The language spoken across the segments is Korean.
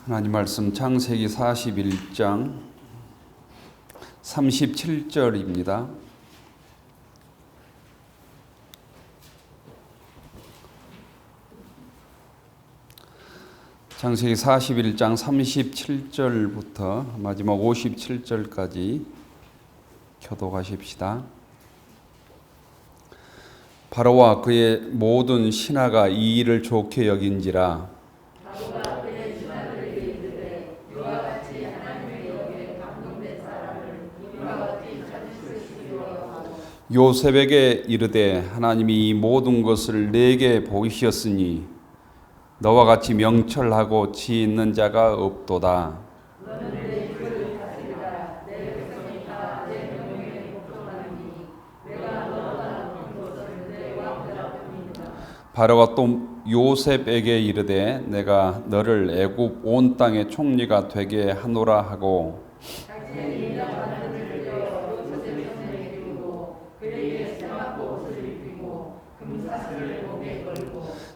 하나님 말씀 창세기 41장 37절입니다. 창세기 41장 37절부터 마지막 57절까지 교독하십시다. 바로와 그의 모든 신하가 이 일을 좋게 여긴지라. 요셉에게 이르되 하나님이 이 모든 것을 내게 보이셨으니 너와 같이 명철하고 지 있는 자가 없도다. 바로가 또 요셉에게 이르되 내가 너를 애굽 온 땅의 총리가 되게 하노라 하고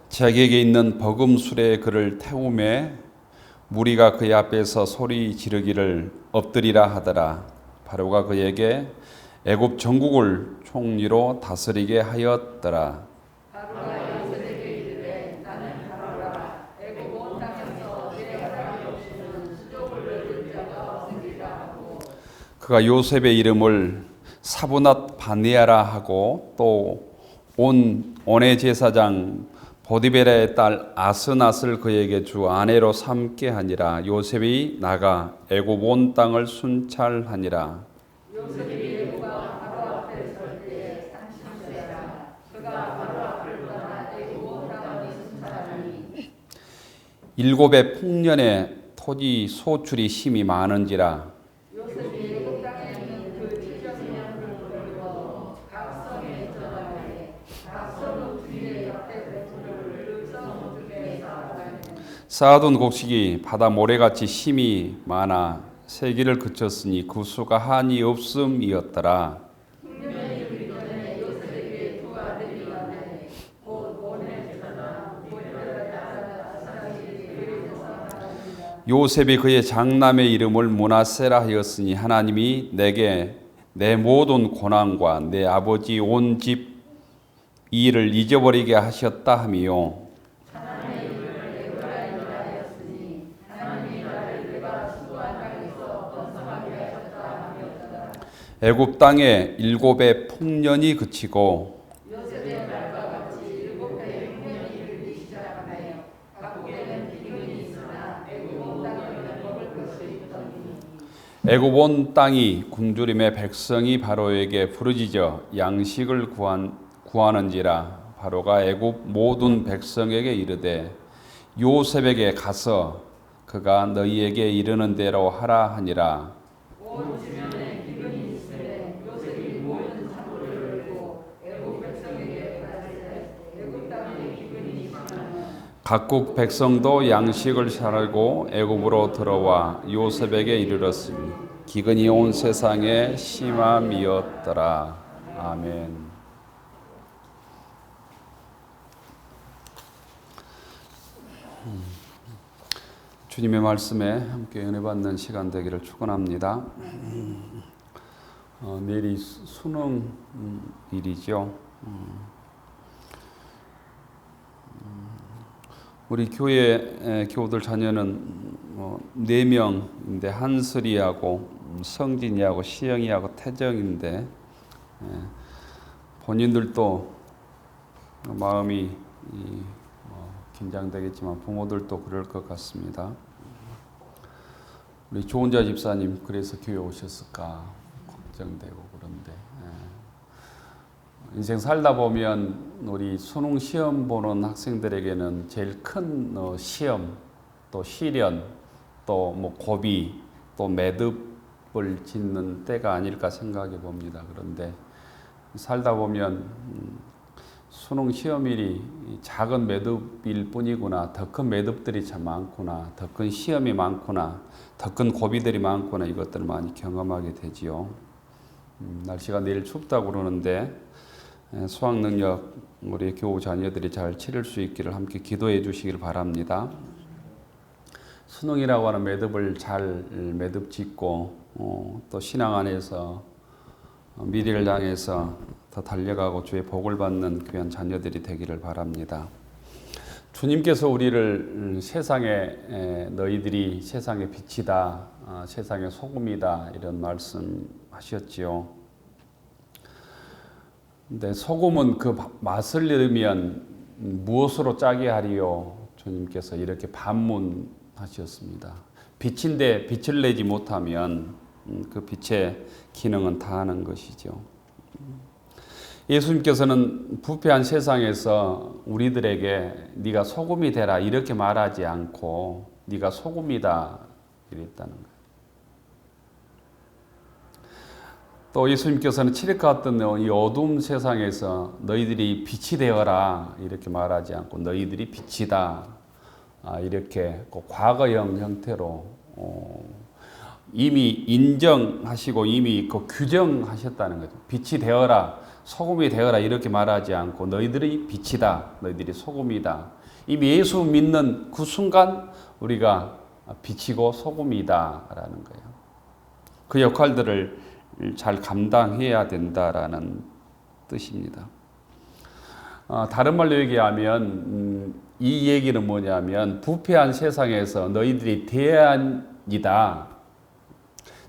자기에게 있는 버금술에 그를 태우매 무리가 그의 앞에서 소리 지르기를 엎드리라 하더라. 바로가 그에게 애굽 전국을 총리로 다스리게 하였더라. 그가 요셉의 이름을 사브낫 바네아라 하고 또 온의 제사장 보디베라의 딸 아스낫을 그에게 주 아내로 삼게 하니라. 요셉이 나가 애굽 온 땅을 순찰하니라. 요셉이 애굽과 바로 앞에 설 때에 상심하였다. 그가 바로 앞을 떠나 애굽 온 땅을 순찰하니 일곱의 풍년에 토지 소출이 심히 많은지라. 쌓아둔 곡식이 바다 모래같이 심이 많아 세기를 그쳤으니 그 수가 한이 없음이었더라. 요셉이 그의 장남의 이름을 므낫세라 하였으니 하나님이 내게 내 모든 고난과 내 아버지 온 집 이 일을 잊어버리게 하셨다 하미요. 애굽 땅에 일곱의 풍년이 그치고 요셉의 말과 같이 일곱 해의 풍년이 이르기 시작하여 각국에는 기근이 있으나 애굽 온 땅에는 먹을 것이 있더니 애굽 온 땅이 굶주림에 백성이 바로에게 부르짖어 양식을 구하는지라. 바로가 애굽 모든 백성에게 이르되 요셉에게 가서 그가 너희에게 이르는 대로 하라 하니라. 온 주변에 기근이 있으되 요셉이 모든 산물을 열고 애굽 백성에게 가르치되 애굽 땅에 기근이 있으나 각국 백성도 양식을 사려고 애굽으로 들어와 요셉에게 이르렀으니 기근이 온 세상에 심함이었더라. 아멘. 주님의 말씀에 함께 은혜 받는 시간 되기를 축원합니다. 내일이 수능일이죠. 우리 교회 교우들 자녀는 4명인데 한슬이하고 성진이하고 시영이하고 태정인데 본인들도 마음이 긴장되겠지만 부모들도 그럴 것 같습니다. 우리 조은자 집사님 그래서 교회 오셨을까 걱정되고 그런데 인생 살다 보면 우리 수능 시험 보는 학생들에게는 제일 큰 시험 또 시련 또 고비 또 매듭을 짓는 때가 아닐까 생각해 봅니다. 그런데 살다 보면 수능 시험일이 작은 매듭일 뿐이구나, 더 큰 매듭들이 참 많구나, 더 큰 시험이 많구나, 더 큰 고비들이 많구나, 이것들을 많이 경험하게 되지요. 날씨가 내일 춥다고 그러는데 수학 능력 우리 교우 자녀들이 잘 치를 수 있기를 함께 기도해 주시길 바랍니다. 수능이라고 하는 매듭을 잘 매듭 짓고 또 신앙 안에서 미래를 향해서 더 달려가고 주의 복을 받는 귀한 자녀들이 되기를 바랍니다. 주님께서 우리를 세상에 너희들이 세상의 빛이다, 세상의 소금이다 이런 말씀하셨지요. 근데 소금은 그 맛을 잃으면 무엇으로 짜게 하리요? 주님께서 이렇게 반문하셨습니다. 빛인데 빛을 내지 못하면 그 빛의 기능은 다하는 것이죠. 예수님께서는 부패한 세상에서 우리들에게 네가 소금이 되라 이렇게 말하지 않고 네가 소금이다 이랬다는 거예요. 또 예수님께서는 칠흑과 같은 이 어두운 세상에서 너희들이 빛이 되어라 이렇게 말하지 않고 너희들이 빛이다 이렇게 과거형 형태로 이미 인정하시고 이미 그 규정하셨다는 거죠. 빛이 되어라, 소금이 되어라 이렇게 말하지 않고 너희들이 빛이다, 너희들이 소금이다. 이미 예수 믿는 그 순간 우리가 빛이고 소금이다라는 거예요. 그 역할들을 잘 감당해야 된다라는 뜻입니다. 다른 말로 얘기하면 이 얘기는 뭐냐면 부패한 세상에서 너희들이 대안이다.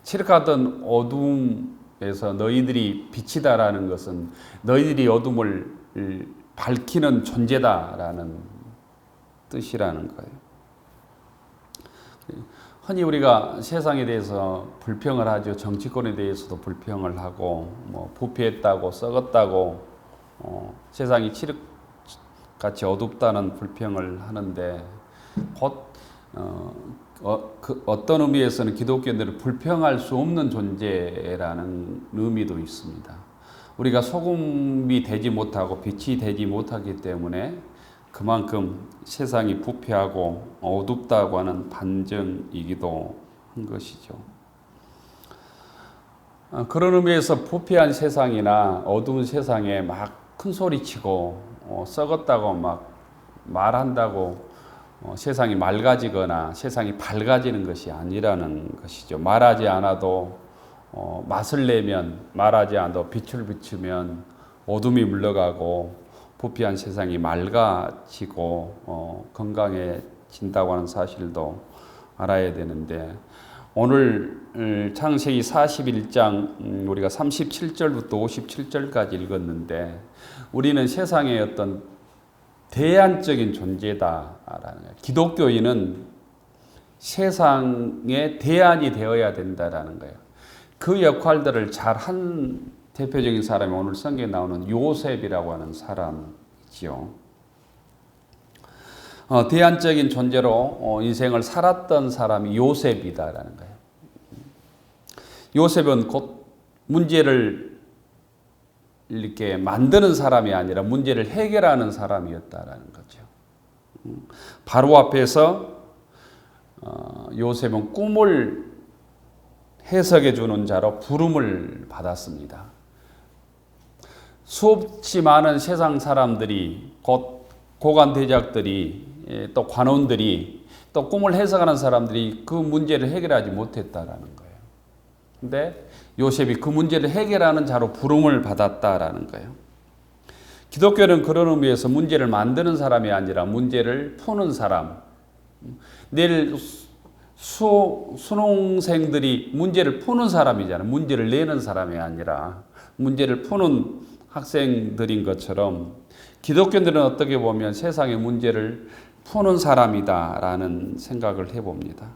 칠흑하던 어둠에서 너희들이 빛이다라는 것은 너희들이 어둠을 밝히는 존재다라는 뜻이라는 거예요. 흔히 우리가 세상에 대해서 불평을 하죠. 정치권에 대해서도 불평을 하고 뭐 부패했다고 썩었다고 세상이 칠흑같이 어둡다는 불평을 하는데 곧 어떤 의미에서는 기독교인들은 불평할 수 없는 존재라는 의미도 있습니다. 우리가 소금이 되지 못하고 빛이 되지 못하기 때문에 그만큼 세상이 부패하고 어둡다고 하는 반증이기도 한 것이죠. 그런 의미에서 부패한 세상이나 어두운 세상에 막 큰 소리치고 썩었다고 막 말한다고 세상이 맑아지거나 세상이 밝아지는 것이 아니라는 것이죠. 말하지 않아도 맛을 내면, 말하지 않아도 빛을 비추면 어둠이 물러가고 부패한 세상이 맑아지고 건강해진다고 하는 사실도 알아야 되는데 오늘 창세기 41장 우리가 37절부터 57절까지 읽었는데 우리는 세상의 어떤 대안적인 존재다라는 거예요. 기독교인은 세상의 대안이 되어야 된다라는 거예요. 그 역할들을 잘한 대표적인 사람이 오늘 성경에 나오는 요셉이라고 하는 사람이지요. 대안적인 존재로 인생을 살았던 사람이 요셉이다라는 거예요. 요셉은 곧 문제를 이렇게 만드는 사람이 아니라 문제를 해결하는 사람이었다라는 거죠. 바로 앞에서 요셉은 꿈을 해석해 주는 자로 부름을 받았습니다. 수없이 많은 세상 사람들이 곧 고관 대작들이 또 관원들이 또 꿈을 해석하는 사람들이 그 문제를 해결하지 못했다라는 거예요. 근데 요셉이 그 문제를 해결하는 자로 부름을 받았다라는 거예요. 기독교는 그런 의미에서 문제를 만드는 사람이 아니라 문제를 푸는 사람. 내일 수능생들이 문제를 푸는 사람이잖아요. 문제를 내는 사람이 아니라 문제를 푸는 학생들인 것처럼 기독교인들은 어떻게 보면 세상의 문제를 푸는 사람이다라는 생각을 해봅니다.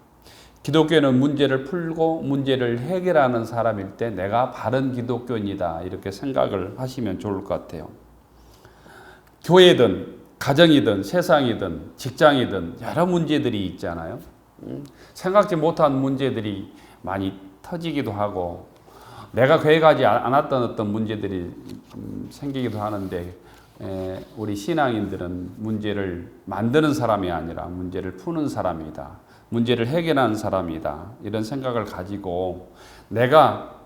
기독교는 문제를 풀고 문제를 해결하는 사람일 때 내가 바른 기독교인이다 이렇게 생각을 하시면 좋을 것 같아요. 교회든 가정이든 세상이든 직장이든 여러 문제들이 있잖아요. 생각지 못한 문제들이 많이 터지기도 하고 내가 계획하지 않았던 어떤 문제들이 생기기도 하는데 우리 신앙인들은 문제를 만드는 사람이 아니라 문제를 푸는 사람이다. 문제를 해결하는 사람이다. 이런 생각을 가지고 내가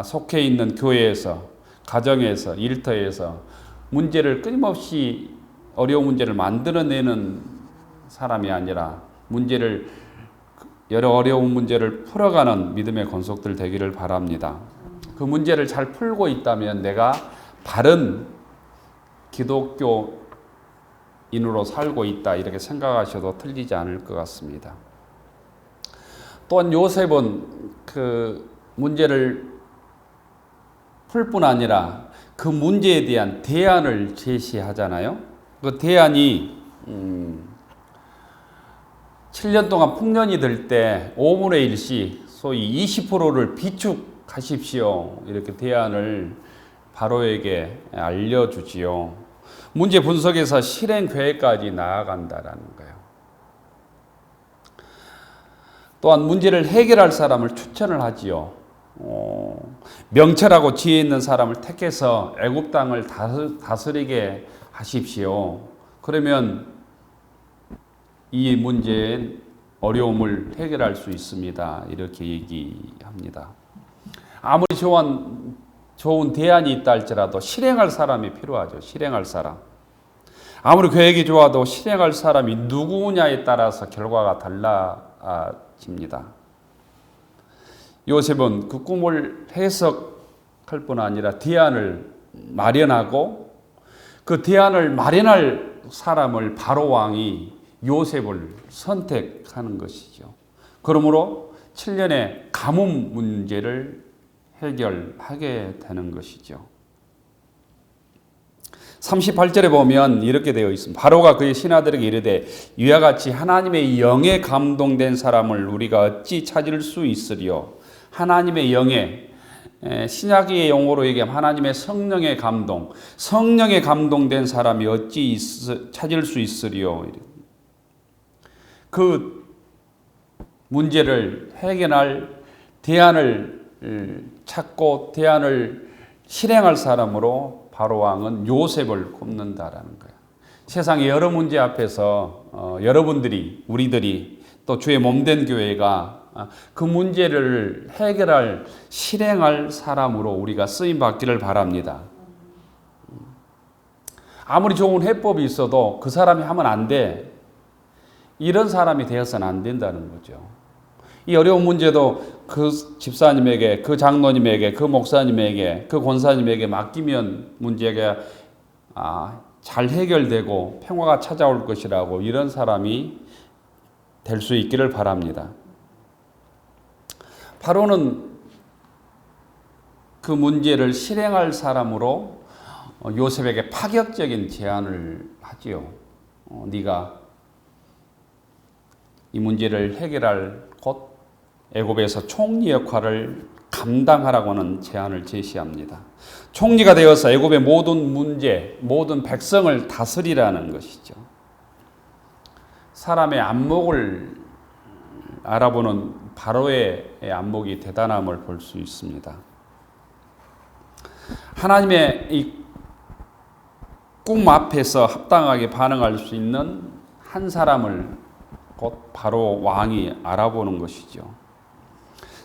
속해 있는 교회에서, 가정에서, 일터에서 문제를 끊임없이 어려운 문제를 만들어내는 사람이 아니라 문제를 여러 어려운 문제를 풀어가는 믿음의 권속들 되기를 바랍니다. 그 문제를 잘 풀고 있다면 내가 바른 기독교인으로 살고 있다 이렇게 생각하셔도 틀리지 않을 것 같습니다. 또한 요셉은 그 문제를 풀 뿐 아니라 그 문제에 대한 대안을 제시하잖아요. 그 대안이 7년 동안 풍년이 들 때 5분의 1씩 소위 20%를 비축하십시오. 이렇게 대안을 바로에게 알려주지요. 문제 분석에서 실행 계획까지 나아간다라는 거예요. 또한 문제를 해결할 사람을 추천을 하지요. 명철하고 지혜 있는 사람을 택해서 애굽 땅을 다스리게 하십시오. 그러면 이 문제의 어려움을 해결할 수 있습니다. 이렇게 얘기합니다. 아무리 좋은 대안이 있다 할지라도 실행할 사람이 필요하죠. 실행할 사람. 아무리 계획이 좋아도 실행할 사람이 누구냐에 따라서 결과가 달라집니다. 요셉은 그 꿈을 해석할 뿐 아니라 대안을 마련하고 그 대안을 마련할 사람을 바로 왕이 요셉을 선택하는 것이죠. 그러므로 7년의 가뭄 문제를 해결하게 되는 것이죠. 38절에 보면 이렇게 되어 있습니다. 바로가 그의 신하들에게 이르되 이와 같이 하나님의 영에 감동된 사람을 우리가 어찌 찾을 수 있으리요. 하나님의 영에 신약의 용어로 얘기하면 하나님의 성령의 감동, 성령에 감동된 사람이 어찌 찾을 수 있으리요. 그 문제를 해결할 대안을 찾고 대안을 실행할 사람으로 바로 왕은 요셉을 꼽는다라는 거예요. 세상의 여러 문제 앞에서 여러분들이 우리들이 또 주의 몸된 교회가 그 문제를 해결할 실행할 사람으로 우리가 쓰임 받기를 바랍니다. 아무리 좋은 해법이 있어도 그 사람이 하면 안 돼. 이런 사람이 되어서는 안 된다는 거죠. 이 어려운 문제도 그 집사님에게, 그 장로님에게, 그 목사님에게, 그 권사님에게 맡기면 문제가 잘 해결되고 평화가 찾아올 것이라고 이런 사람이 될 수 있기를 바랍니다. 바로는 그 문제를 실행할 사람으로 요셉에게 파격적인 제안을 하지요. 네가 이 문제를 해결할 곧 애굽에서 총리 역할을 감당하라고 하는 제안을 제시합니다. 총리가 되어서 애굽의 모든 문제, 모든 백성을 다스리라는 것이죠. 사람의 안목을 알아보는 바로의 안목이 대단함을 볼 수 있습니다. 하나님의 이 꿈 앞에서 합당하게 반응할 수 있는 한 사람을 곧 바로 왕이 알아보는 것이죠.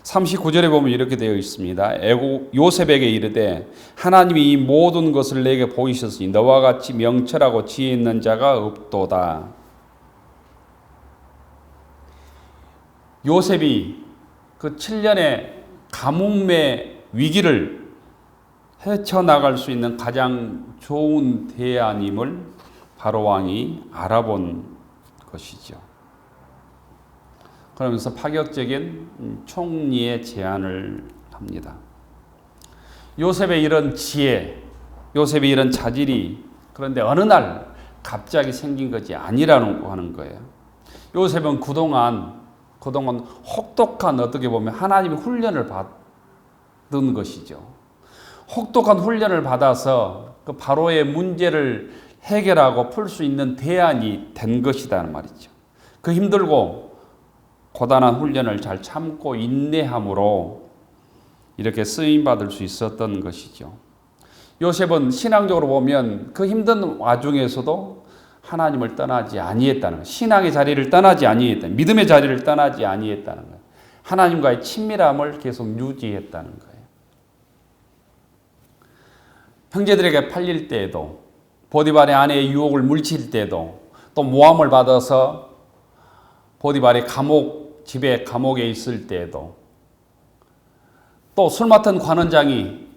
39절에 보면 이렇게 되어 있습니다. 요셉에게 이르되 하나님이 이 모든 것을 내게 보이셨으니 너와 같이 명철하고 지혜 있는 자가 없도다. 요셉이 그 7년의 가뭄의 위기를 헤쳐나갈 수 있는 가장 좋은 대안임을 바로 왕이 알아본 것이죠. 그러면서 파격적인 총리의 제안을 합니다. 요셉의 이런 지혜, 요셉의 이런 자질이 그런데 어느 날 갑자기 생긴 것이 아니라고 하는 거예요. 요셉은 그동안 혹독한 어떻게 보면 하나님의 훈련을 받은 것이죠. 혹독한 훈련을 받아서 그 바로의 문제를 해결하고 풀 수 있는 대안이 된 것이라는 말이죠. 그 힘들고 고단한 훈련을 잘 참고 인내함으로 이렇게 쓰임받을 수 있었던 것이죠. 요셉은 신앙적으로 보면 그 힘든 와중에서도 하나님을 떠나지 아니했다는 거예요. 신앙의 자리를 떠나지 아니했다는, 믿음의 자리를 떠나지 아니했다는 거예요. 하나님과의 친밀함을 계속 유지했다는 거예요. 형제들에게 팔릴 때에도, 보디발의 아내의 유혹을 물칠 때도, 또 모함을 받아서 보디발의 감옥 집에 감옥에 있을 때에도 또 술 맡은 관원장이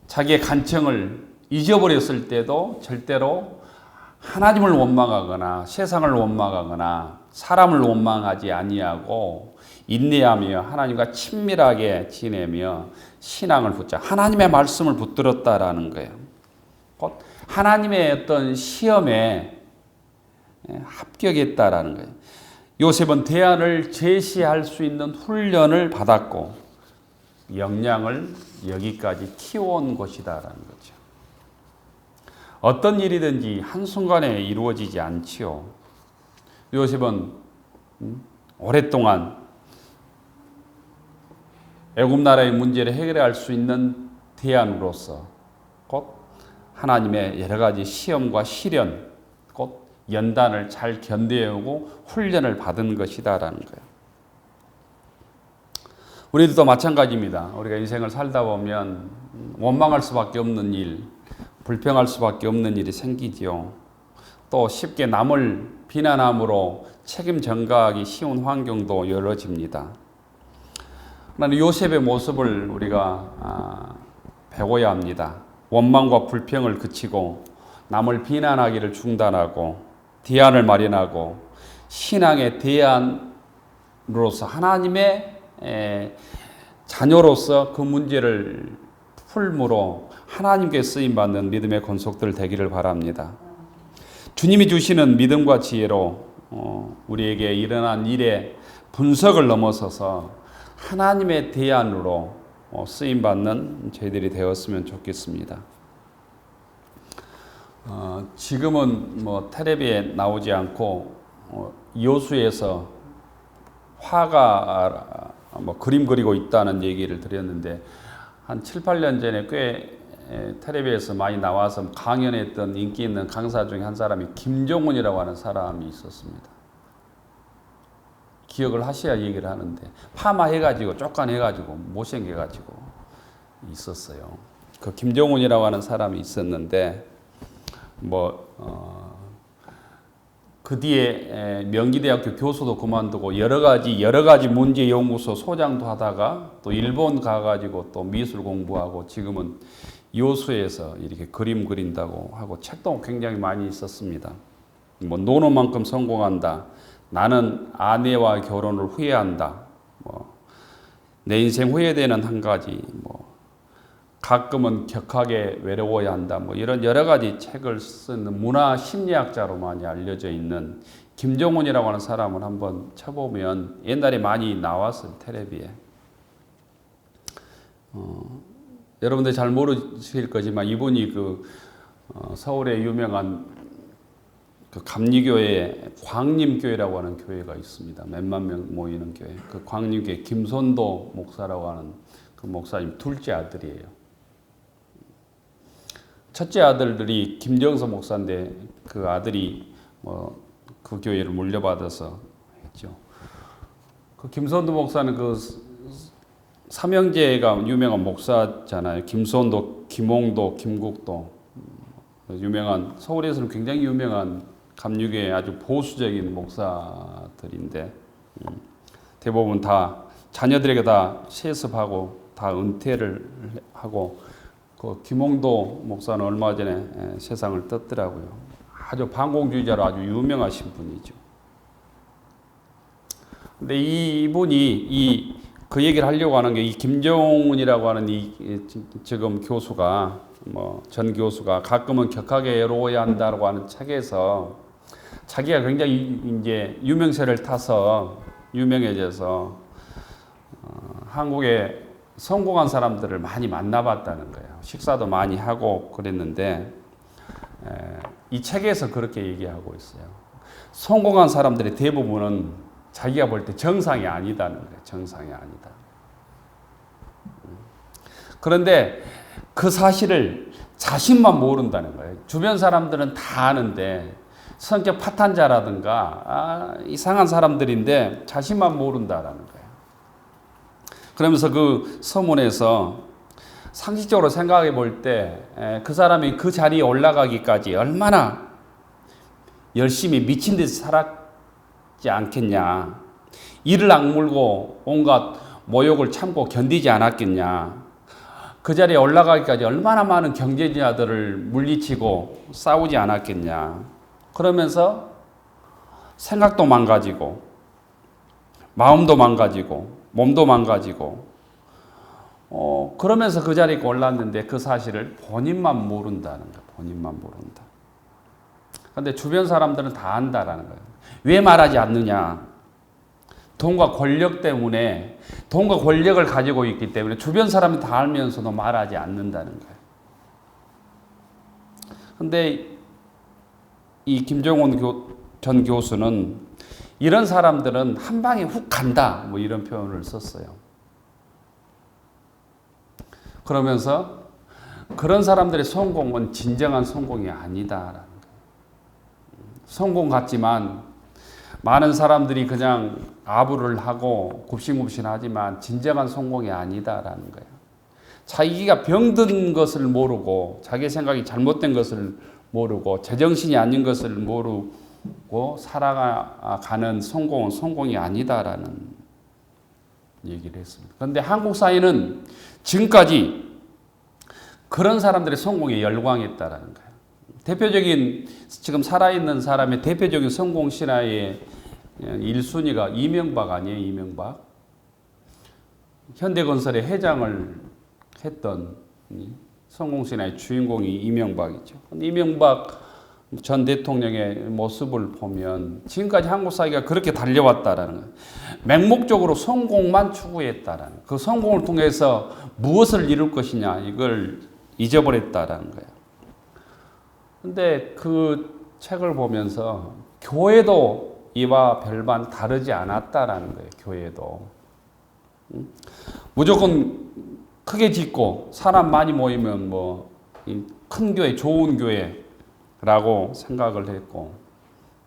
자기의 간청을 잊어버렸을 때도 절대로 하나님을 원망하거나 세상을 원망하거나 사람을 원망하지 아니하고 인내하며 하나님과 친밀하게 지내며 신앙을 붙잡아 하나님의 말씀을 붙들었다라는 거예요. 곧 하나님의 어떤 시험에 합격했다라는 거예요. 요셉은 대안을 제시할 수 있는 훈련을 받았고 역량을 여기까지 키워온 것이다라는 거죠. 어떤 일이든지 한순간에 이루어지지 않지요. 요셉은 오랫동안 애굽 나라의 문제를 해결할 수 있는 대안으로서 곧 하나님의 여러 가지 시험과 시련, 곧 연단을 잘 견뎌오고 훈련을 받은 것이다라는 거예요. 우리들도 마찬가지입니다. 우리가 인생을 살다 보면 원망할 수밖에 없는 일, 불평할 수밖에 없는 일이 생기지요. 또 쉽게 남을 비난함으로 책임 전가하기 쉬운 환경도 열어집니다. 그러나 요셉의 모습을 우리가 배워야 합니다. 원망과 불평을 그치고 남을 비난하기를 중단하고 대안을 마련하고 신앙의 대안으로서 하나님의 자녀로서 그 문제를 풀므로 하나님께 쓰임받는 믿음의 권속들 되기를 바랍니다. 주님이 주시는 믿음과 지혜로 우리에게 일어난 일의 분석을 넘어서서 하나님의 대안으로 쓰임받는 저희들이 되었으면 좋겠습니다. 지금은 텔레비에 나오지 않고 여수에서 화가 그림 그리고 있다는 얘기를 드렸는데 한 7, 8년 전에 꽤 텔레비에서 많이 나와서 강연했던 인기 있는 강사 중에 한 사람이 김종훈이라고 하는 사람이 있었습니다. 기억을 하셔야 얘기를 하는데 파마해가지고 쫓겨내가지고 못생겨가지고 있었어요. 그 김종훈이라고 하는 사람이 있었는데 그 뒤에 명기대학교 교수도 그만두고 여러 가지 문제 연구소 소장도 하다가 또 일본 가가지고 또 미술 공부하고 지금은 여수에서 이렇게 그림 그린다고 하고 책도 굉장히 많이 썼습니다. 노노만큼 성공한다. 나는 아내와 결혼을 후회한다. 내 인생 후회되는 한 가지. 가끔은 격하게 외로워야 한다. 이런 여러 가지 책을 쓰는 문화 심리학자로 많이 알려져 있는 김종훈이라고 하는 사람을 한번 쳐보면 옛날에 많이 나왔어요. 텔레비에. 여러분들 잘 모르실 거지만 이분이 서울의 유명한 감리교회 광림교회라고 하는 교회가 있습니다. 몇만 명 모이는 교회. 그 광림교회 김선도 목사라고 하는 그 목사님 둘째 아들이에요. 첫째 아들들이 김정서 목사인데 그 아들이 그 교회를 물려받아서 했죠. 그 김선도 목사는 그 삼형제가 유명한 목사잖아요. 김선도, 김홍도, 김국도 유명한 서울에서는 굉장히 유명한 감리교회 아주 보수적인 목사들인데 대부분 다 자녀들에게 다 세습하고 다 은퇴를 하고 그 김홍도 목사는 얼마 전에 세상을 떴더라고요. 아주 반공주의자로 아주 유명하신 분이죠. 근데 이분이 그 얘기를 하려고 하는 게 이 김종훈이라고 하는 지금 교수가 전 교수가 가끔은 격하게 외로워야 한다고 하는 책에서 자기가 굉장히 이제 유명세를 타서 유명해져서 한국에 성공한 사람들을 많이 만나봤다는 거예요. 식사도 많이 하고 그랬는데 이 책에서 그렇게 얘기하고 있어요. 성공한 사람들의 대부분은 자기가 볼 때 정상이 아니다는 거예요. 정상이 아니다. 그런데 그 사실을 자신만 모른다는 거예요. 주변 사람들은 다 아는데 성격 파탄자라든가 이상한 사람들인데 자신만 모른다라는 거예요. 그러면서 그 서문에서 상식적으로 생각해 볼 때 그 사람이 그 자리에 올라가기까지 얼마나 열심히 미친 듯이 살았지 않겠냐. 이를 악물고 온갖 모욕을 참고 견디지 않았겠냐. 그 자리에 올라가기까지 얼마나 많은 경쟁자들을 물리치고 싸우지 않았겠냐. 그러면서 생각도 망가지고 마음도 망가지고 몸도 망가지고 그러면서 그 자리에 올랐는데 그 사실을 본인만 모른다는 거예요. 본인만 모른다. 그런데 주변 사람들은 다 안다라는 거예요. 왜 말하지 않느냐. 돈과 권력 때문에, 돈과 권력을 가지고 있기 때문에 주변 사람이 다 알면서도 말하지 않는다는 거예요. 그런데 이 김정훈 전 교수는 이런 사람들은 한 방에 훅 간다, 뭐 이런 표현을 썼어요. 그러면서 그런 사람들의 성공은 진정한 성공이 아니다라는 거예요. 성공 같지만 많은 사람들이 그냥 아부를 하고 굽신굽신하지만 진정한 성공이 아니다라는 거예요. 자기가 병든 것을 모르고 자기 생각이 잘못된 것을 모르고 제정신이 아닌 것을 모르고 살아가는 성공은 성공이 아니다라는 얘기를 했습니다. 그런데 한국 사회는 지금까지 그런 사람들의 성공에 열광했다라는 거예요. 대표적인 지금 살아있는 사람의 대표적인 성공 신화의 1순위가 이명박 아니에요? 이명박. 현대건설의 회장을 했던 성공 신화의 주인공이 이명박이죠. 이명박 전 대통령의 모습을 보면 지금까지 한국 사회가 그렇게 달려왔다라는 거예요. 맹목적으로 성공만 추구했다라는 거예요. 그 성공을 통해서 무엇을 이룰 것이냐 이걸 잊어버렸다라는 거예요. 근데 그 책을 보면서 교회도 이와 별반 다르지 않았다라는 거예요. 교회도. 무조건 크게 짓고 사람 많이 모이면 뭐 큰 교회, 좋은 교회라고 생각을 했고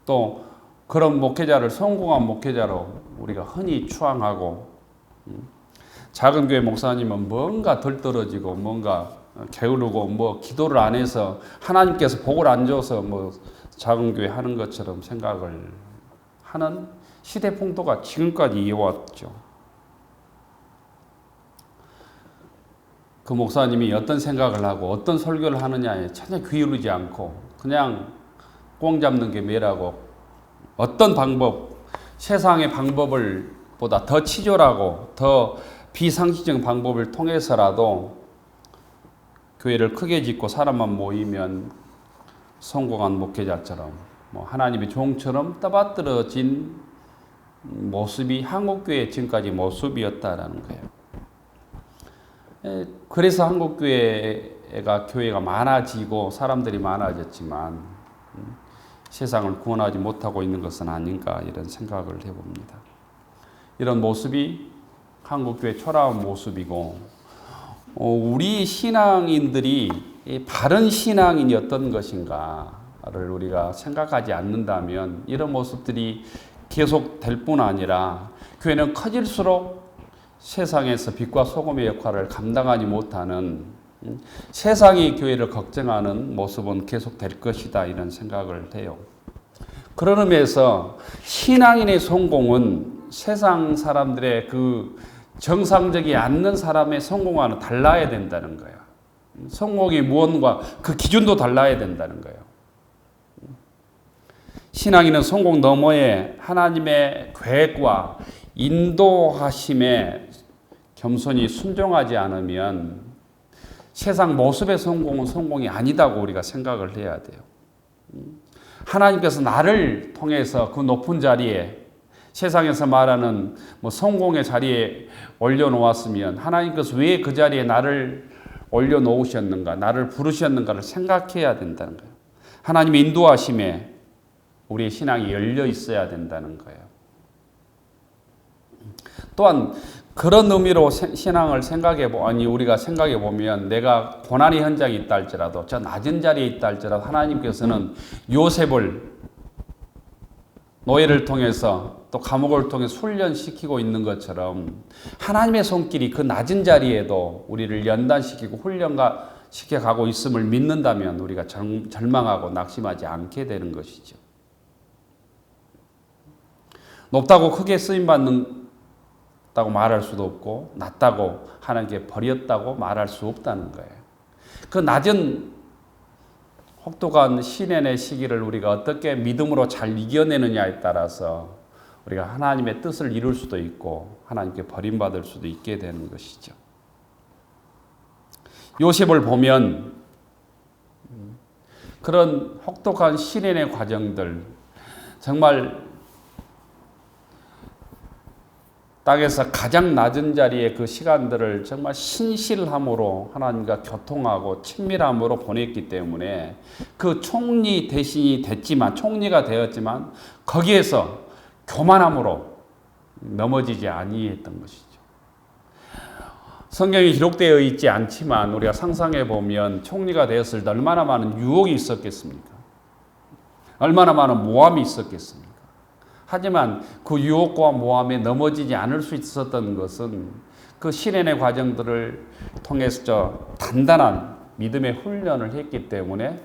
또 그런 목회자를 성공한 목회자로 우리가 흔히 추앙하고 작은 교회 목사님은 뭔가 덜 떨어지고 뭔가 게으르고 뭐 기도를 안 해서 하나님께서 복을 안 줘서 뭐 작은 교회 하는 것처럼 생각을 하는 시대 풍토가 지금까지 이어왔죠. 그 목사님이 어떤 생각을 하고 어떤 설교를 하느냐에 전혀 귀르지 않고 그냥 꽁 잡는 게 매라고 어떤 방법, 세상의 방법을 보다 더 치졸하고 더 비상식적인 방법을 통해서라도 교회를 크게 짓고 사람만 모이면 성공한 목회자처럼 뭐 하나님의 종처럼 떠받들어진 모습이 한국교회 지금까지 모습이었다라는 거예요. 그래서 한국교회가 많아지고 사람들이 많아졌지만 세상을 구원하지 못하고 있는 것은 아닌가 이런 생각을 해봅니다. 이런 모습이 한국교회 초라한 모습이고 우리 신앙인들이 바른 신앙인이 어떤 것인가를 우리가 생각하지 않는다면 이런 모습들이 계속될 뿐 아니라 교회는 커질수록 세상에서 빛과 소금의 역할을 감당하지 못하는 세상이 교회를 걱정하는 모습은 계속될 것이다 이런 생각을 해요. 그런 의미에서 신앙인의 성공은 세상 사람들의 그 정상적이 않는 사람의 성공과는 달라야 된다는 거예요. 성공이 무언가 그 기준도 달라야 된다는 거예요. 신앙인은 성공 너머에 하나님의 계획과 인도하심에 겸손히 순종하지 않으면 세상 모습의 성공은 성공이 아니다고 우리가 생각을 해야 돼요. 하나님께서 나를 통해서 그 높은 자리에 세상에서 말하는 뭐 성공의 자리에 올려놓았으면 하나님께서 왜 그 자리에 나를 올려놓으셨는가, 나를 부르셨는가를 생각해야 된다는 거예요. 하나님의 인도하심에 우리의 신앙이 열려 있어야 된다는 거예요. 또한 그런 의미로 신앙을 우리가 생각해 보면 내가 고난의 현장에 있다 할지라도 저 낮은 자리에 있다 할지라도 하나님께서는 요셉을 노예를 통해서 또 감옥을 통해서 훈련시키고 있는 것처럼 하나님의 손길이 그 낮은 자리에도 우리를 연단시키고 훈련시켜가고 있음을 믿는다면 우리가 절망하고 낙심하지 않게 되는 것이죠. 높다고 크게 쓰임받는다고 말할 수도 없고 낮다고 하나님께 버렸다고 말할 수 없다는 거예요. 그 낮은 혹독한 시련의 시기를 우리가 어떻게 믿음으로 잘 이겨내느냐에 따라서 우리가 하나님의 뜻을 이룰 수도 있고 하나님께 버림받을 수도 있게 되는 것이죠. 요셉을 보면 그런 혹독한 시련의 과정들, 정말 땅에서 가장 낮은 자리의 그 시간들을 정말 신실함으로 하나님과 교통하고 친밀함으로 보냈기 때문에 그 총리 대신이 됐지만, 총리가 되었지만 거기에서 교만함으로 넘어지지 아니했던 것이죠. 성경에 기록되어 있지 않지만 우리가 상상해 보면 총리가 되었을 때 얼마나 많은 유혹이 있었겠습니까? 얼마나 많은 모함이 있었겠습니까? 하지만 그 유혹과 모함에 넘어지지 않을 수 있었던 것은 그 시련의 과정들을 통해서 단단한 믿음의 훈련을 했기 때문에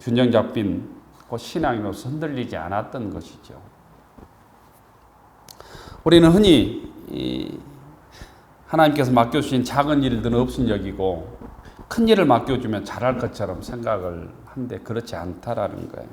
균형 잡힌 그 신앙으로서 흔들리지 않았던 것이죠. 우리는 흔히 하나님께서 맡겨주신 작은 일들은 없은 여기고 큰 일을 맡겨주면 잘할 것처럼 생각을 한데 그렇지 않다라는 거예요.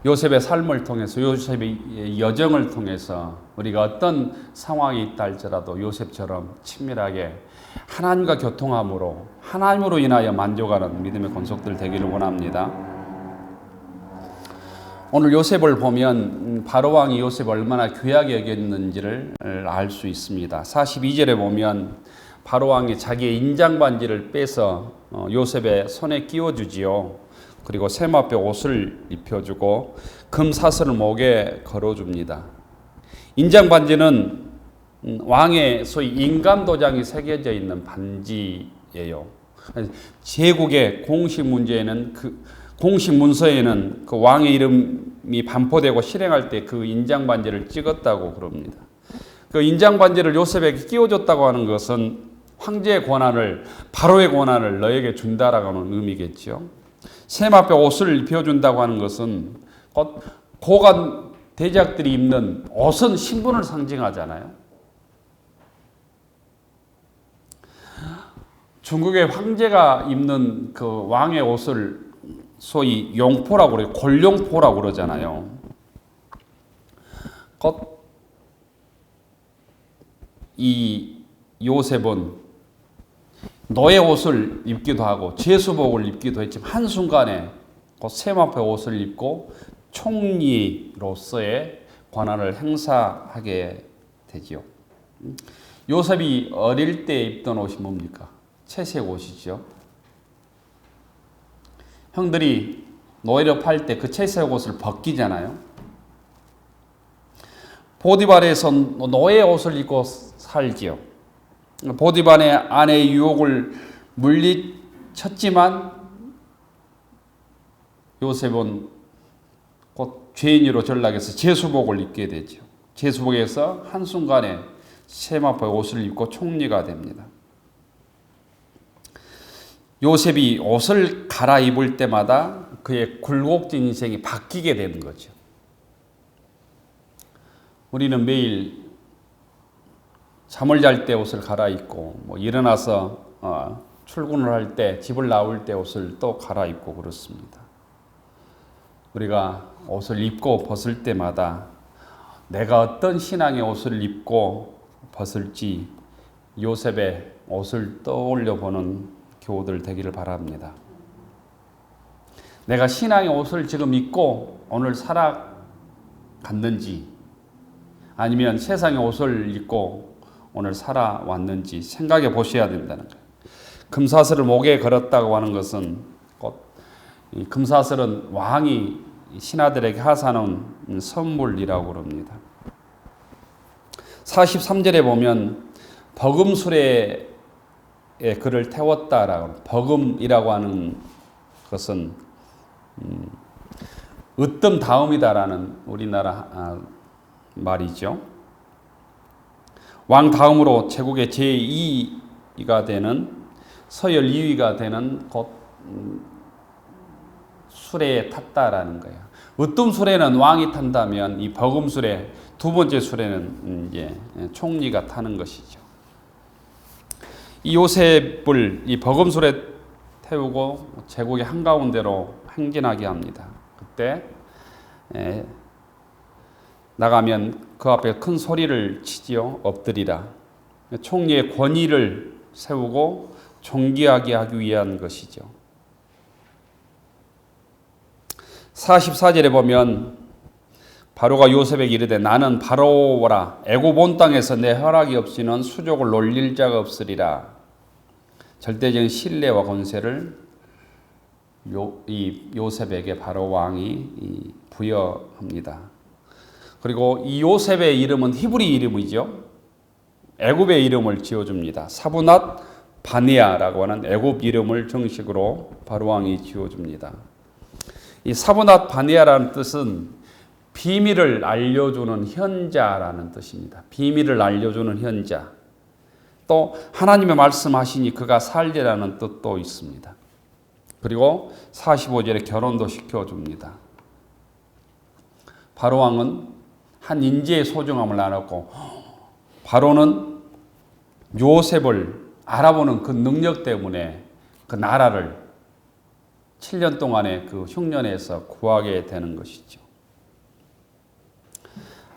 요셉의 삶을 통해서, 요셉의 여정을 통해서 우리가 어떤 상황이 있다 할지라도 요셉처럼 친밀하게 하나님과 교통함으로 하나님으로 인하여 만족하는 믿음의 권속들 되기를 원합니다. 오늘 요셉을 보면 바로왕이 요셉을 얼마나 귀하게 여겼는지를 알 수 있습니다. 42절에 보면 바로왕이 자기의 인장반지를 빼서 요셉의 손에 끼워주지요. 그리고 세마포 옷을 입혀주고 금사슬을 목에 걸어줍니다. 인장반지는 왕의 소위 인감도장이 새겨져 있는 반지예요. 제국의 공식 문서에는 그 왕의 이름이 반포되고 실행할 때 그 인장반지를 찍었다고 그럽니다. 그 인장반지를 요셉에게 끼워줬다고 하는 것은 황제의 권한을, 바로의 권한을 너에게 준다라고 하는 의미겠죠. 세마포 옷을 입혀준다고 하는 것은 고관 대작들이 입는 옷은 신분을 상징하잖아요. 중국의 황제가 입는 그 왕의 옷을 소위 용포라고 그래요. 골용포라고 그러잖아요. 이 요셉은 노예 옷을 입기도 하고 제수복을 입기도 했지만 한순간에 그 세마포 옷을 입고 총리로서의 권한을 행사하게 되지요. 요셉이 어릴 때 입던 옷이 뭡니까? 채색 옷이죠. 형들이 노예로 팔 때 그 채색 옷을 벗기잖아요. 보디발에서 노예 옷을 입고 살지요. 보디발의 아내의 유혹을 물리쳤지만 요셉은 곧 죄인으로 전락해서 제수복을 입게 되죠. 제수복에서 한순간에 세마포의 옷을 입고 총리가 됩니다. 요셉이 옷을 갈아입을 때마다 그의 굴곡진 인생이 바뀌게 되는 거죠. 우리는 매일 잠을 잘 때 옷을 갈아입고 일어나서 출근을 할 때, 집을 나올 때 옷을 또 갈아입고 그렇습니다. 우리가 옷을 입고 벗을 때마다 내가 어떤 신앙의 옷을 입고 벗을지 요셉의 옷을 떠올려 보는 교우들 되기를 바랍니다. 내가 신앙의 옷을 지금 입고 오늘 살아갔는지 아니면 세상의 옷을 입고 오늘 살아왔는지 생각해 보셔야 된다는 거예요. 금사슬을 목에 걸었다고 하는 것은 이 금사슬은 왕이 신하들에게 하사하는 선물이라고 그럽니다. 43절에 보면 버금술에 그를 태웠다라고, 버금이라고 하는 것은 으뜸 다음이다라는 우리나라 말이죠. 왕 다음으로 제국의 제2위가 되는 서열 2위가 되는 곧 수레에 탔다라는 거예요. 어떤 수레는 왕이 탄다면 이 버금 수레, 두 번째 수레는 이제 총리가 타는 것이죠. 이 요셉을 이 버금 수레 태우고 제국의 한가운데로 행진하게 합니다. 그때 나가면 그 앞에 큰 소리를 치지요. 엎드리라. 총리의 권위를 세우고 존귀하게 하기 위한 것이죠. 44절에 보면 바로가 요셉에게 이르되 나는 바로라 애굽 온 땅에서 내 허락이 없이는 수족을 놀릴 자가 없으리라. 절대적인 신뢰와 권세를 이 요셉에게 바로 왕이 부여합니다. 그리고 이 요셉의 이름은 히브리 이름이죠. 애굽의 이름을 지어줍니다. 사브낫 바네아라고 하는 애굽 이름을 정식으로 바로 왕이 지어줍니다. 이 사브낫 바네아라는 뜻은 비밀을 알려주는 현자라는 뜻입니다. 비밀을 알려주는 현자. 또 하나님의 말씀하시니 그가 살리라는 뜻도 있습니다. 그리고 45절에 결혼도 시켜줍니다. 바로 왕은 한 인재의 소중함을 알았고 바로는 요셉을 알아보는 그 능력 때문에 그 나라를 7년 동안의 그 흉년에서 구하게 되는 것이죠.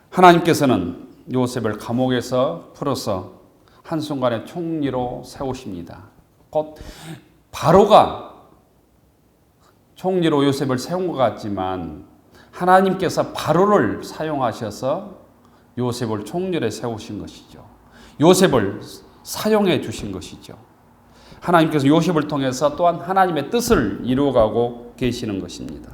하나님께서는 요셉을 감옥에서 풀어서 한순간에 총리로 세우십니다. 곧 바로가 총리로 요셉을 세운 것 같지만 하나님께서 바로를 사용하셔서 요셉을 총리로 세우신 것이죠. 요셉을 사용해 주신 것이죠. 하나님께서 요셉을 통해서 또한 하나님의 뜻을 이루어가고 계시는 것입니다.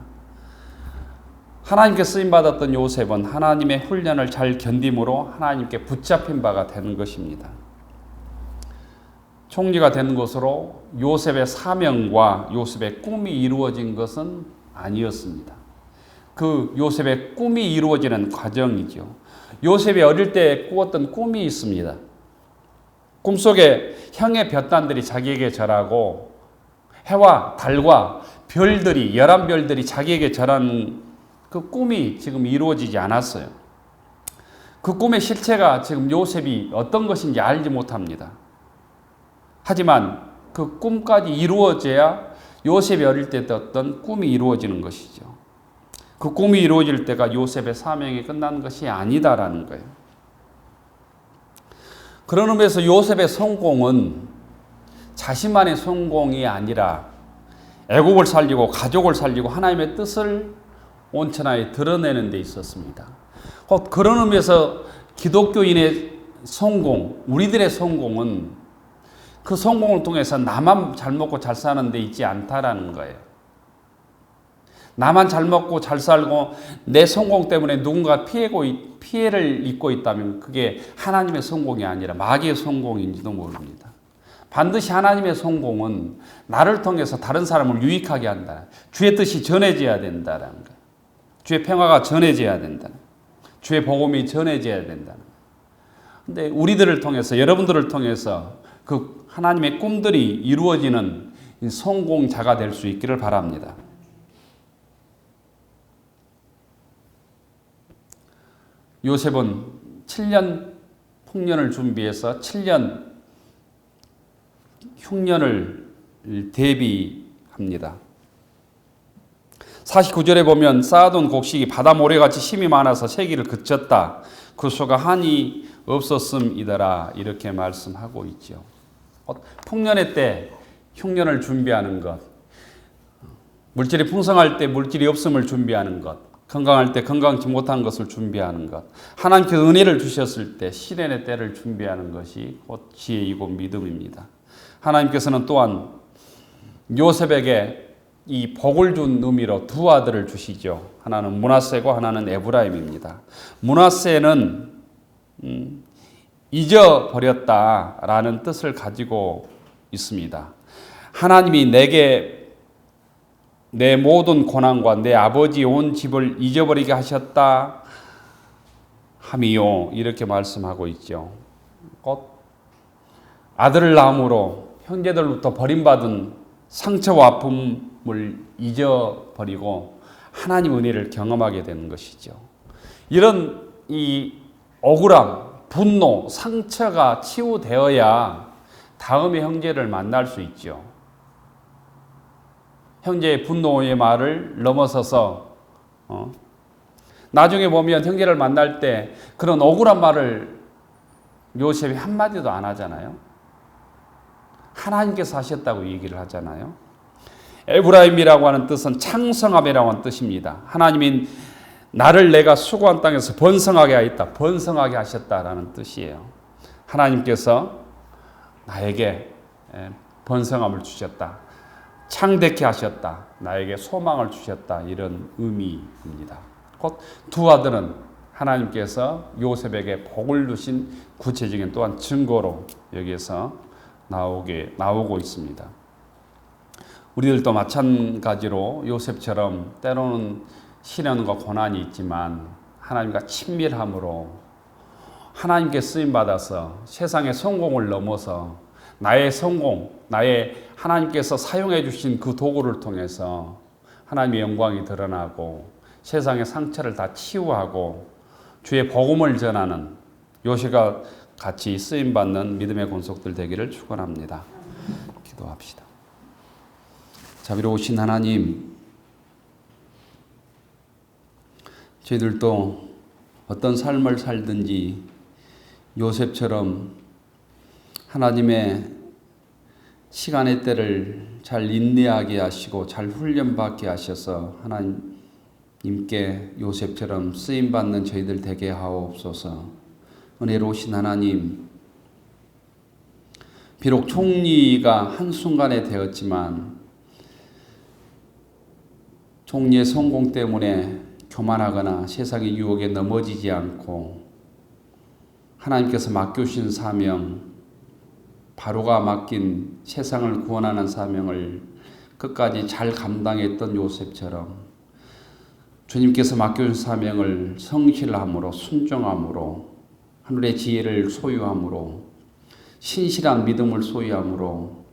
하나님께 쓰임받았던 요셉은 하나님의 훈련을 잘 견딤으로 하나님께 붙잡힌 바가 되는 것입니다. 총리가 된 것으로 요셉의 사명과 요셉의 꿈이 이루어진 것은 아니었습니다. 그 요셉의 꿈이 이루어지는 과정이죠. 요셉이 어릴 때 꾸었던 꿈이 있습니다. 꿈속에 형의 볕단들이 자기에게 절하고 해와 달과 별들이 11별들이 자기에게 절하는 그 꿈이 지금 이루어지지 않았어요. 그 꿈의 실체가 지금 요셉이 어떤 것인지 알지 못합니다. 하지만 그 꿈까지 이루어져야 요셉이 어릴 때 떴던 꿈이 이루어지는 것이죠. 그 꿈이 이루어질 때가 요셉의 사명이 끝난 것이 아니다라는 거예요. 그런 의미에서 요셉의 성공은 자신만의 성공이 아니라 애국을 살리고 가족을 살리고 하나님의 뜻을 온천하에 드러내는 데 있었습니다. 그런 의미에서 기독교인의 성공, 우리들의 성공은 그 성공을 통해서 나만 잘 먹고 잘 사는 데 있지 않다라는 거예요. 나만 잘 먹고 잘 살고 내 성공 때문에 누군가 피해를 입고 있다면 그게 하나님의 성공이 아니라 마귀의 성공인지도 모릅니다. 반드시 하나님의 성공은 나를 통해서 다른 사람을 유익하게 한다. 주의 뜻이 전해져야 된다는 거예요. 주의 평화가 전해져야 된다. 주의 복음이 전해져야 된다. 근데 우리들을 통해서 여러분들을 통해서 그 하나님의 꿈들이 이루어지는 성공자가 될 수 있기를 바랍니다. 요셉은 7년 풍년을 준비해서 7년 흉년을 대비합니다. 49절에 보면 쌓아둔 곡식이 바다 모래같이 힘이 많아서 세기를 그쳤다. 그 수가 한이 없었음이더라. 이렇게 말씀하고 있죠. 풍년의 때 흉년을 준비하는 것, 물질이 풍성할 때 물질이 없음을 준비하는 것, 건강할 때 건강치 못한 것을 준비하는 것, 하나님께서 은혜를 주셨을 때 시련의 때를 준비하는 것이 곧 지혜이고 믿음입니다. 하나님께서는 또한 요셉에게 이 복을 준 의미로 두 아들을 주시죠. 하나는 므낫세고 하나는 에브라임입니다. 므낫세는 잊어버렸다라는 뜻을 가지고 있습니다. 하나님이 내게 내 모든 고난과 내 아버지 온 집을 잊어버리게 하셨다 함이요. 이렇게 말씀하고 있죠. 곧 아들을 낳음으로 형제들로부터 버림받은 상처와 아픔 하나님을 잊어버리고 하나님 은혜를 경험하게 되는 것이죠. 이런 이 억울함, 분노, 상처가 치유되어야 다음에 형제를 만날 수 있죠. 형제의 분노의 말을 넘어서서 나중에 보면 형제를 만날 때 그런 억울한 말을 요셉이 한마디도 안 하잖아요. 하나님께서 하셨다고 얘기를 하잖아요. 에브라임이라고 하는 뜻은 창성함이라고 하는 뜻입니다. 하나님이 나를 내가 수고한 땅에서 번성하게 하였다. 번성하게 하셨다라는 뜻이에요. 하나님께서 나에게 번성함을 주셨다. 창대케 하셨다. 나에게 소망을 주셨다. 이런 의미입니다. 곧 두 아들은 하나님께서 요셉에게 복을 주신 구체적인 또한 증거로 여기에서 나오고 있습니다. 우리들도 마찬가지로 요셉처럼 때로는 시련과 고난이 있지만 하나님과 친밀함으로 하나님께 쓰임받아서 세상의 성공을 넘어서 나의 성공, 나의 하나님께서 사용해 주신 그 도구를 통해서 하나님의 영광이 드러나고 세상의 상처를 다 치유하고 주의 복음을 전하는 요셉과 같이 쓰임받는 믿음의 권속들 되기를 축원합니다. 기도합시다. 자비로우신 하나님, 저희들도 어떤 삶을 살든지 요셉처럼 하나님의 시간의 때를 잘 인내하게 하시고 잘 훈련받게 하셔서 하나님께 요셉처럼 쓰임받는 저희들 되게 하옵소서. 은혜로우신 하나님, 비록 총리가 한순간에 되었지만 총리의 성공 때문에 교만하거나 세상의 유혹에 넘어지지 않고 하나님께서 맡겨주신 사명, 바로가 맡긴 세상을 구원하는 사명을 끝까지 잘 감당했던 요셉처럼 주님께서 맡겨준 사명을 성실함으로 순종함으로 하늘의 지혜를 소유함으로 신실한 믿음을 소유함으로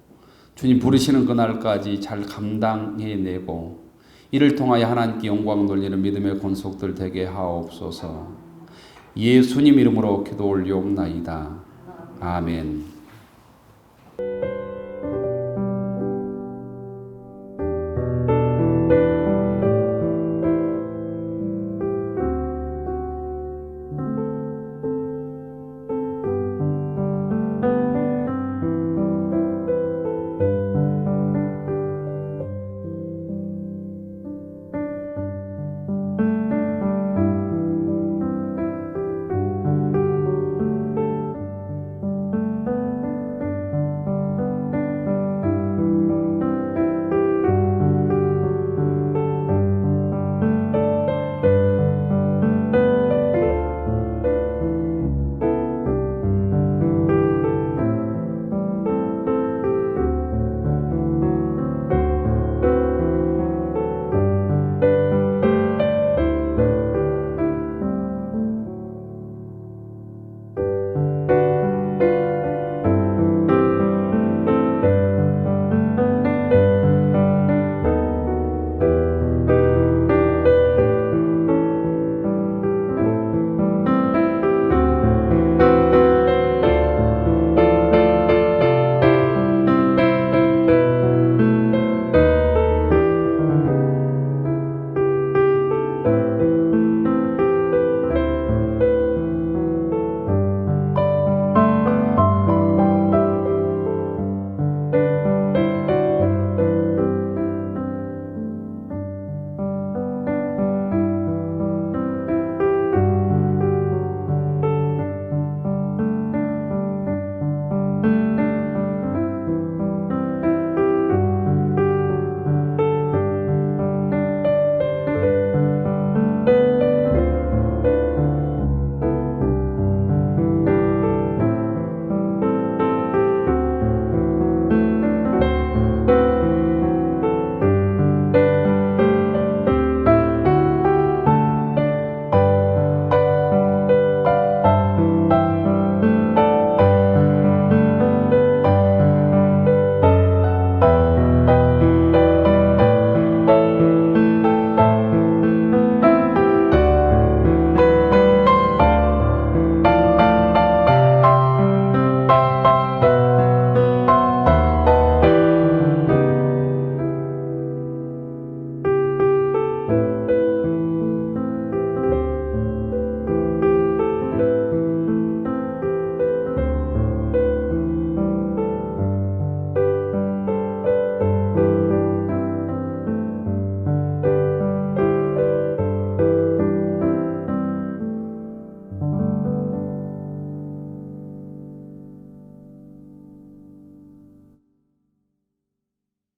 주님 부르시는 그날까지 잘 감당해내고 이를 통하여 하나님께 영광 돌리는 믿음의 권속들 되게 하옵소서. 예수님 이름으로 기도 올리옵나이다. 아멘.